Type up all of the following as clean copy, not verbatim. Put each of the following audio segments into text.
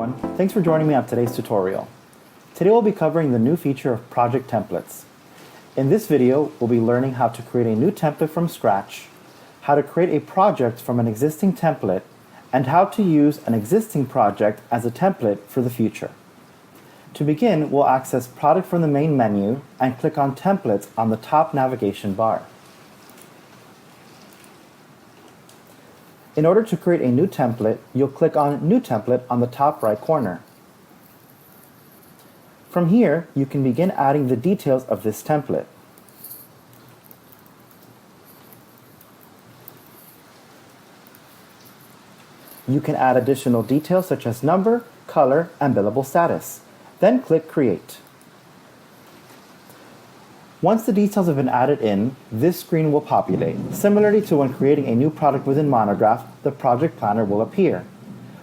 everyone, thanks for joining me on today's tutorial. Today we'll be covering the new feature of project templates. In this video, we'll be learning how to create a new template from scratch, how to create a project from an existing template, and how to use an existing project as a template for the future. To begin, we'll access Product from the main menu and click on Templates on the top navigation bar. In order to create a new template, you'll click on New Template on the top right corner. From here, you can begin adding the details of this template. You can add additional details such as number, color, and billable status. Then click Create. Once the details have been added in, this screen will populate. Similarly to when creating a new product within Monograph, the project planner will appear.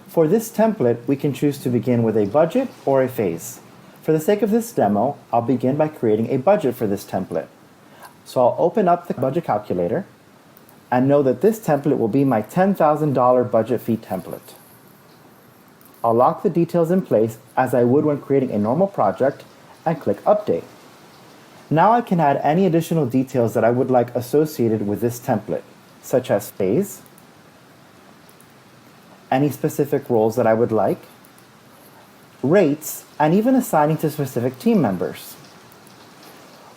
For this template, we can choose to begin with a budget or a phase. For the sake of this demo, I'll begin by creating a budget for this template. So I'll open up the budget calculator and know that this template will be my $10,000 budget fee template. I'll lock the details in place as I would when creating a normal project and click Update. Now I can add any additional details that I would like associated with this template, such as phase, any specific roles that I would like, rates, and even assigning to specific team members.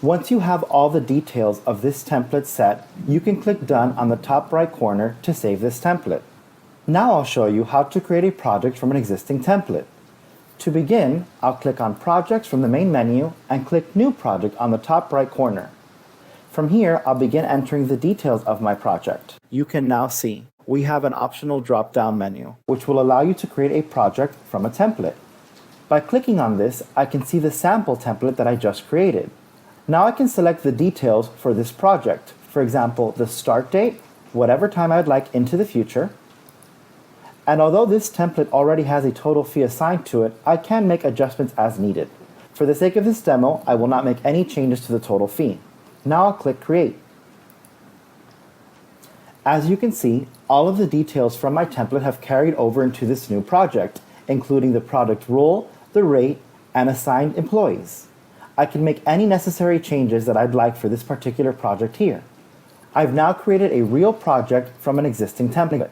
Once you have all the details of this template set, you can click Done on the top right corner to save this template. Now I'll show you how to create a project from an existing template. To begin, I'll click on Projects from the main menu and click New Project on the top right corner. From here, I'll begin entering the details of my project. You can now see we have an optional drop-down menu, which will allow you to create a project from a template. By clicking on this, I can see the sample template that I just created. Now I can select the details for this project. For example, the start date, whatever time I'd like into the future. And although this template already has a total fee assigned to it, I can make adjustments as needed. For the sake of this demo, I will not make any changes to the total fee. Now I'll click Create. As you can see, all of the details from my template have carried over into this new project, including the product role, the rate, and assigned employees. I can make any necessary changes that I'd like for this particular project here. I've now created a real project from an existing template.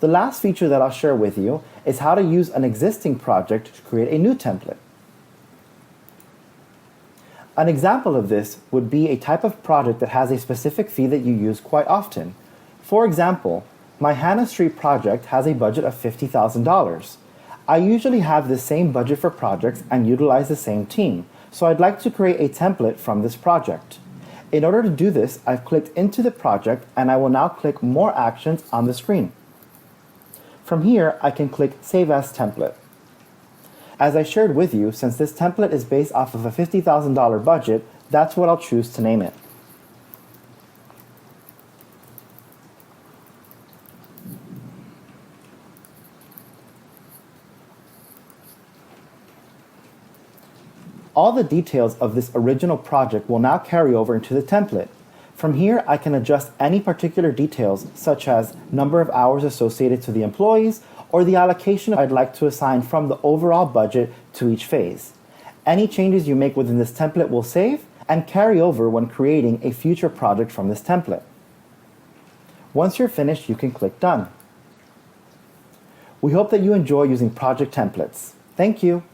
The last feature that I'll share with you is how to use an existing project to create a new template. An example of this would be a type of project that has a specific fee that you use quite often. For example, my Hannah Street project has a budget of $50,000. I usually have the same budget for projects and utilize the same team, so I'd like to create a template from this project. In order to do this, I've clicked into the project and I will now click More Actions on the screen. From here, I can click Save as Template. As I shared with you, since this template is based off of a $50,000 budget, that's what I'll choose to name it. All the details of this original project will now carry over into the template. From here, I can adjust any particular details, such as number of hours associated to the employees, or the allocation I'd like to assign from the overall budget to each phase. Any changes you make within this template will save and carry over when creating a future project from this template. Once you're finished, you can click Done. We hope that you enjoy using project templates. Thank you.